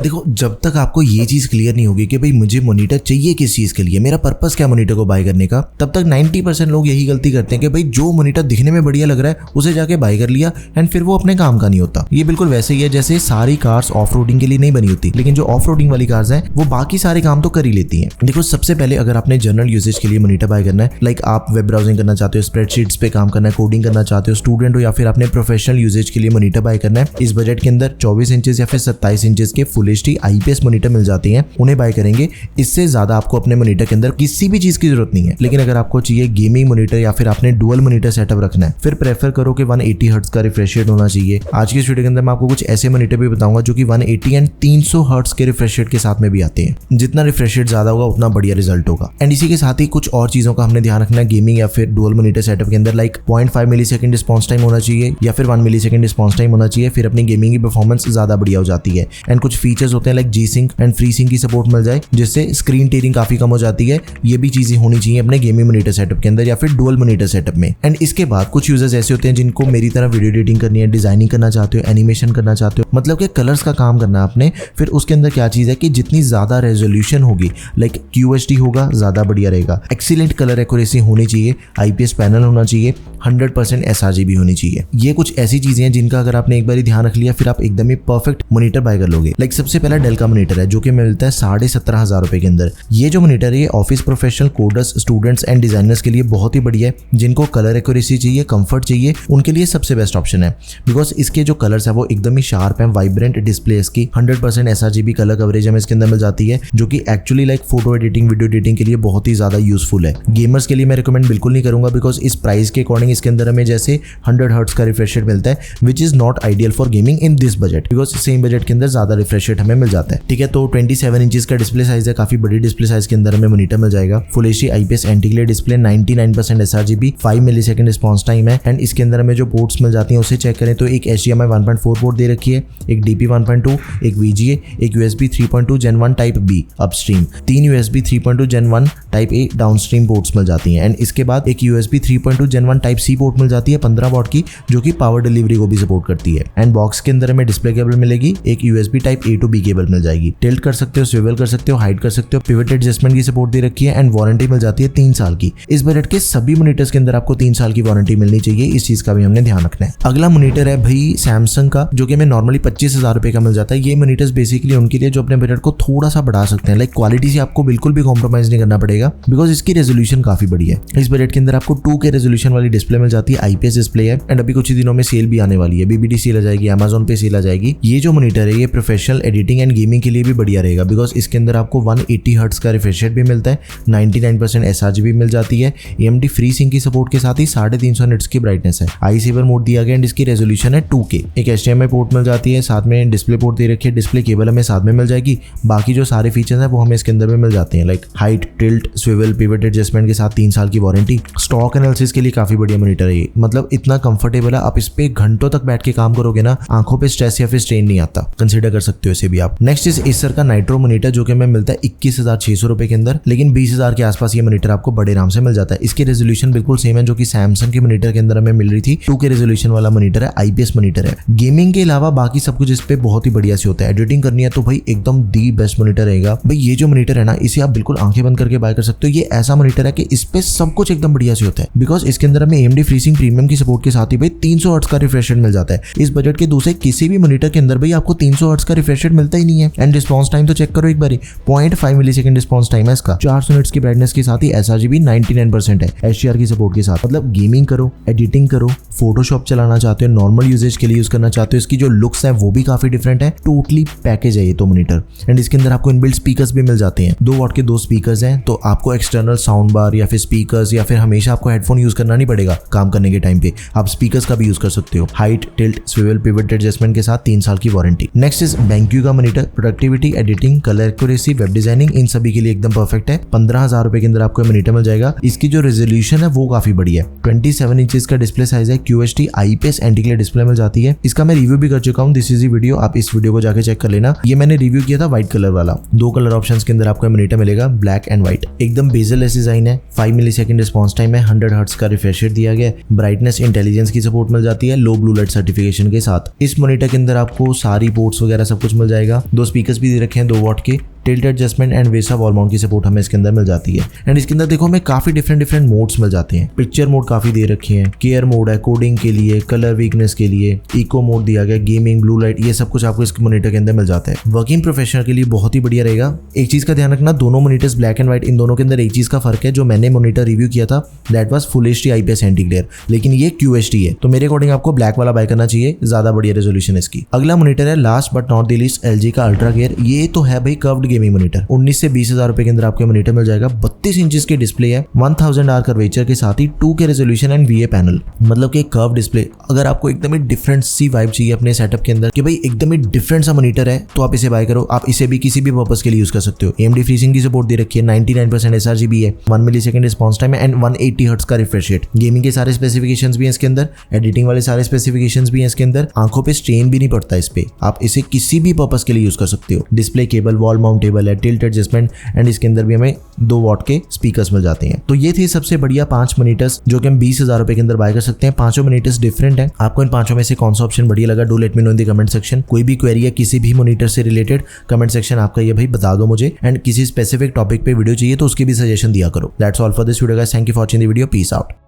देखो, जब तक आपको ये चीज क्लियर नहीं होगी कि भाई मुझे मॉनिटर चाहिए किस चीज के लिए, मेरा पर्पस क्या मॉनिटर को बाय करने का, तब तक 90% लोग यही गलती करते हैं कि भाई जो मॉनिटर दिखने में बढ़िया लग रहा है उसे जाके बाय कर लिया एंड फिर वो अपने काम का नहीं होता। ये बिल्कुल वैसे ही है जैसे सारी कार्स ऑफ रोडिंग के लिए नहीं बनी होती, लेकिन जो ऑफ रोडिंग वाली कार्स हैं वो बाकी सारे काम तो कर ही लेती हैं। देखो, सबसे पहले अगर आपने जनरल यूजेज के लिए मॉनिटर बाय करना है, लाइक आप वेब ब्राउजिंग करना चाहते हो, स्प्रेडशीट्स पे काम करना है, कोडिंग करना चाहते हो, स्टूडेंट हो, या फिर आपने प्रोफेशनल यूजेज के लिए मॉनिटर बाय करना है, इस बजट के अंदर 24 इंचेस या फिर 27 इंचेस के फुल एचडी आईपीएस मॉनिटर मिल जाते हैं, उन्हें बाय करेंगे। इससे ज्यादा आपको अपने मॉनिटर के अंदर किसी भी चीज की जरूरत नहीं है। लेकिन अगर आपको चाहिए गेमिंग मॉनिटर या फिर आपने डुअल मॉनिटर सेटअप रखना है, फिर प्रेफर करो कि 180 हर्ट्ज का रिफ्रेश रेट होना चाहिए। आज की इस वीडियो के अंदर मैं आपको कुछ ऐसे मॉनिटर भी बताऊंगा जो कि 180 एंड 300 हर्ट्ज के रिफ्रेश रेट के साथ में भी आते हैं। जितना रिफ्रेश रेट ज्यादा होगा उतना बढ़िया रिजल्ट होगा। एंड इसी के साथ ही कुछ और चीजों का हमने ध्यान रखना है गेमिंग या फिर डुअल मॉनिटर सेटअप के अंदर, लाइक 0.5 मिलीसेकंड रिस्पॉन्स टाइम होना चाहिए या फिर 1 मिलीसेकंड रिस्पॉन्स टाइम होना चाहिए, फिर अपनी गेमिंग की परफॉर्मेंस ज्यादा बढ़िया हो जाती है। एंड कुछ फीचर्स होते हैं like G sync and free sync की सपोर्ट मिल जाए, जिससे स्क्रीन टेयरिंग काफी कम हो जाती है। ये भी चीजें होनी चाहिए अपने गेमिंग मॉनिटर सेटअप के अंदर या फिर डुअल मॉनिटर सेटअप में। एंड इसके बाद कुछ यूजर्स ऐसे होते हैं जिनको मेरी तरह वीडियो एडिटिंग करनी है, डिजाइनिंग करना चाहते हो, एनिमेशन करना चाहते हो, मतलब कि कलर्स का काम करना है आपने। फिर उसके अंदर क्या चीज है कि जितनी ज्यादा रेजोल्यूशन होगी, लाइक QHD होगा, ज्यादा बढ़िया रहेगा। एक्सीलेंट कलर एक्यूरेसी होनी चाहिए, IPS पैनल होना चाहिए, 100% sRGB होनी चाहिए। ये कुछ ऐसी चीजें हैं जिनका अगर आपने एक बार ध्यान रख लिया फिर आप एकदम ही परफेक्ट मॉनिटर बाय कर लोगे। लाइक सबसे पहला डेल का मॉनिटर है जो कि मिलता है 17,500 रुपए के अंदर। ये जो मॉनिटर है ये office professional, coders, students and designers के लिए बहुत ही बढ़िया है। जिनको कलर एक्यूरेसी चाहिए, कंफर्ट चाहिए, उनके लिए सबसे बेस्ट ऑप्शन है। बिकॉज इसके जो कलर्स है वो एकदम ही शार्प है, वाइब्रेंट डिस्प्ले इसकी, 100% sRGB कलर कवरेज हमें इसके अंदर मिल जाती है, जो कि actually like photo editing, video editing के लिए बहुत ही ज्यादा यूजफुल है। गेमर्स के लिए मैं रिकमेंड बिल्कुल नहीं करूंगा बिकॉज इस प्राइस के अकॉर्डिंग इसके अंदर हमें जैसे 100 हर्ट्ज का रिफ्रेश रेट मिलता है, which is not ideal for gaming in this budget, because same budget के अंदर ज्यादा रिफ्रेश रेट हमें मिल जाता है। ठीक है, तो 27 इंचेस का डिस्प्ले साइज है, काफी बड़ी डिस्प्ले साइज के अंदर हमें मॉनिटर मिल जाएगा। Full HD IPS anti glare display, 99% sRGB, 5 millisecond response time है। एंड इसके अंदर हमें जो पोर्ट्स मिल जाती हैं उसे चेक करें तो एक HDMI 1.4 पोर्ट दे रखी है, एक DP 1.2, एक VGA, एक USB 3.2 Gen 1 type B upstream, 3 USB 3.2 Gen 1 type A downstream ports मिल जाती हैं। एंड इसके बाद एक USB 3.2 Gen 1 type C port मिल जाती है 15 वॉट की, जो कि पावर डिलीवरी को भी सपोर्ट करती है। एंड बॉक्स के अंदर हमें डिस्प्ले केबल मिलेगी, एक USB type A to B cable मिल जाएगी। टिल्ट कर सकते हो, स्विvel कर सकते हो, हाइड कर सकते हो, पिवट एडजस्टमेंट की सपोर्ट दे रखी है। एंड वारंटी मिल जाती है 3 साल की। इस बजट के सभी मॉनिटर्स के अंदर आपको 3 साल की वारंटी मिलनी चाहिए, इस चीज का भी हमने ध्यान रखना है। अगला मॉनिटर है भाई सैमसंग का, जो कि हमें नॉर्मली 25,000 रुपए का मिल जाता है। ये मॉनिटर्स बेसिकली उनके लिए जो अपने बजट को थोड़ा सा बढ़ा सकते हैं, लाइक क्वालिटी से आपको बिल्कुल भी कॉम्प्रोमाइज नहीं करना पड़ेगा बिकॉज इसकी रेजोल्यूशन काफी बड़ी है। इस बजट के अंदर आपको 2K रेजोल्यूशन वाली डिस्प्ले मिल जाती है, IPS डिस्प्ले है। एंड अभी कुछ ही दिनों में सेल भी आने वाली है, BBD सेल आ जाएगी, Amazon पे सेल आ जाएगी। ये जो मॉनिटर है ये प्रोफेशनल एडिटिंग एंड गेमिंग के लिए भी बढ़िया रहेगा बिकॉज इसके अंदर आपको 180 हर्ट्ज का रिफ्रेश रेट भी मिलता है, 99% sRGB मिल जाती है, AMD फ्री सिंक की सपोर्ट के साथ ही 350 निट्स की ब्राइटनेस है, आई सेवर मोड दिया गया एंड इसकी रेजोल्यूशन है 2K। एक HDMI पोर्ट मिल जाती है, साथ में डिस्प्ले पोर्ट दे रखी है, डिस्प्ले केबल हमें साथ में मिल जाएगी। बाकी जो सारे फीचर्स हैं वो हमें इसके अंदर में मिल जाते हैं, like height, tilt, swivel, pivot adjustment के साथ 3 साल की वारंटी। स्टॉक एनालिसिस के लिए काफी बढ़िया मॉनिटर है ये, मतलब इतना कंफर्टेबल है, आप इस पे घंटों तक बैठ के काम करोगे ना, आंखों पे स्ट्रेस या फिर स्ट्रेन नहीं आता, कंसीडर कर सकते हो इसे भी आप। नेक्स्ट इज एसर का नाइट्रो मॉनिटर, जो कि हमें मिलता है 21,600 रुपए के अंदर, लेकिन 20,000 के आसपास ये मॉनिटर आपको बड़े आराम से मिल जाता है। इसकी रेजोल्यूशन बिल्कुल सेम है जो कि सैमसंग के मॉनिटर के अंदर हमें मिल रही थी, 2K रेजोल्यूशन वाला मॉनिटर है, IPS मॉनिटर है। गेमिंग के अलावा बाकी सब कुछ इस पे बहुत ही बढ़िया से होता है। एडिटिंग करनी है तो भाई एकदम दी बेस्ट मॉनिटर रहेगा। भाई ये जो मॉनिटर है ना, इसे आप बिल्कुल आंखें बंद करके बाय कर सकते हो। ये ऐसा मॉनिटर है कि इस पे सब कुछ एकदम बढ़िया से होता है बिकॉज इसके अंदर हमें AMD FreeSync प्रीमियम की सपोर्ट के साथ ही भाई 300 हर्ट्ज का रिफ्रेश रेट मिल जाता है। इस बजट के दूसरे किसी भी मॉनिटर के अंदर भाई आपको 300 हर्ट्ज का रिफ्रेश रेट मिलता ही नहीं है। एंड रिस्पॉन्स टाइम तो चेक करो एक बार, 0.5 मिलीसेकंड रिस्पॉन्स टाइम है इसका, 400 निट्स की ब्राइटनेस के साथ ही sRGB 99% है, HDR की सपोर्ट के साथ। मतलब गेमिंग करो, एडिटिंग करो, फोटोशॉप चलाना चाहते हो, नॉर्मल यूजेज के लिए यूज करना चाहते हो, इसकी जो लुक्स है वो भी काफी डिफरेंट है। टोटली पैकेज है ये तो मॉनिटर। एंड इसके अंदर आपको इनबिल्ट स्पीकर्स भी मिल जाते हैं, 2 वॉट के 2 स्पीकर्स हैं, तो आपको एक्सटर्नल साउंड बार या फिर स्पीकर्स या फिर हमेशा आपको हेडफोन यूज करना नहीं पड़ेगा काम करने के टाइम पे, आप स्पीकर्स का भी यूज कर सकते हो। Height, tilt, swivel, pivot adjustment के साथ 3 साल की वारंटी। नेक्स्ट इज BenQ का monitor, productivity, editing, colour accuracy, web designing, इन सभी के लिए एकदम परफेक्ट है। 15,000 रुपए के अंदर आपको मॉनिटर मिल जाएगा। इसकी जो रेजोल्यूशन है वो काफी बड़ी है, 27 इंचेस का डिस्प्ले साइज है, QHD IPS anti glare display मिल जाती है। इसका मैं रिव्यू भी कर चुका हूँ, दिस इज वीडियो, आप इस वीडियो को जाके चेक कर लेना। ये मैंने रिव्यू किया था व्हाइट कलर वाला। 2 कलर ऑप्शंस के अंदर आपको मॉनिटर मिलेगा, ब्लैक एंड व्हाइट। एकदम बेजल लेस डिजाइन है, 5 मिलीसेकंड रिस्पॉन्स टाइम है, 100 हर्ट्ज का रिफ्रेश रेट दिया गया है, ब्राइटनेस इंटेलिजेंस की सपोर्ट मिल जाती है लो ब्लू लाइट सर्टिफिकेशन के साथ। इस मॉनिटर के अंदर आपको सारी पोर्ट्स वगैरह सब कुछ मिल जाएगा। 2 स्पीकर्स भी दे रखे हैं 2 वॉट के। Tilt adjustment and VESA wall mount की सपोर्ट हमें इसके अंदर मिल जाती है। एंड इसके अंदर देखो हमें काफी डिफरेंट मोड्स मिल जाते हैं। पिक्चर मोड काफी दे रखे हैं, केयर मोड है कोडिंग के लिए, कलर वीकनेस के लिए, इको मोड दिया गया, गेमिंग, ब्लू लाइट, ये सब कुछ आपको इस मॉनिटर के अंदर मिल जाता है। वर्किंग प्रोफेशनल के लिए बहुत ही बढ़िया रहेगा। एक चीज का ध्यान रखना, दोनों मॉनिटर्स ब्लैक एंड व्हाइट, इन दोनों के अंदर एक चीज का फर्क है। जो मैंने मॉनिटर रिव्यू किया था that was full HD IPS anti glare, लेकिन ये QHD है, तो मेरे अकॉर्डिंग आपको ब्लैक वाला बाय करना चाहिए, ज्यादा बढ़िया रेजोल्यूशन इसकी। अगला मॉनिटर है last but not the least LG का अल्ट्रा गेयर। ये तो है भाई कर्व्ड गेमिंग मॉनिटर। 19 से 20 हजार रुपए के अंदर आपके मॉनिटर मिल जाएगा। 32 इंचेस की डिस्प्ले है, 1000R कर्वेचर के साथ ही 2K resolution and VA panel, मतलब कि कर्व डिस्प्ले। अगर आपको एकदम ही डिफरेंट सी वाइब चाहिए अपने सेटअप के अंदर कि भाई एकदम ही डिफरेंट सा मॉनिटर है, तो आप इसे बाय करो। आप इसे भी किसी भी पर्पस के लिए यूज कर सकते हो। AMD FreeSync की सपोर्ट दे रखी है, 99% sRGB है, 1 मिलीसेकंड रिस्पॉन्स टाइम है एंड 180 हर्ट्ज का रिफ्रेश रेट। गेमिंग के सारे स्पेसिफिकेशंस भी हैं इसके अंदर, एडिटिंग वाले सारे स्पेसिफिकेशंस भी हैं इसके अंदर। आंखों पे स्ट्रेन भी नहीं पड़ता इस पे, आप इसे किसी भी पर्पस के लिए यूज कर सकते हो। डिस्प्ले केबल, वॉल माउंटेबल है, टिल्ट एडजस्टमेंट एंड इसके अंदर भी हमें 2 वॉट के स्पीकर्स मिल जाते हैं। तो ये थे सबसे बढ़िया 5 मॉनिटर्स जो कि हम 20,000 रुपए के अंदर बाय कर सकते हैं। 5 मॉनिटर्स डिफरेंट हैं। आपको इन 5 में से कौन सा ऑप्शन बढ़िया लगा, do let me know in the comment section. कोई भी क्वेरी है किसी भी मॉनिटर से रिलेटेड, कमेंट सेक्शन आपका ये भाई बता दो मुझे। एंड किसी स्पेसिफिक टॉपिक पे वीडियो चाहिए तो उसकी भी सजेशन दिया करो। That's all for this video guys, thank you for watching the video, peace out.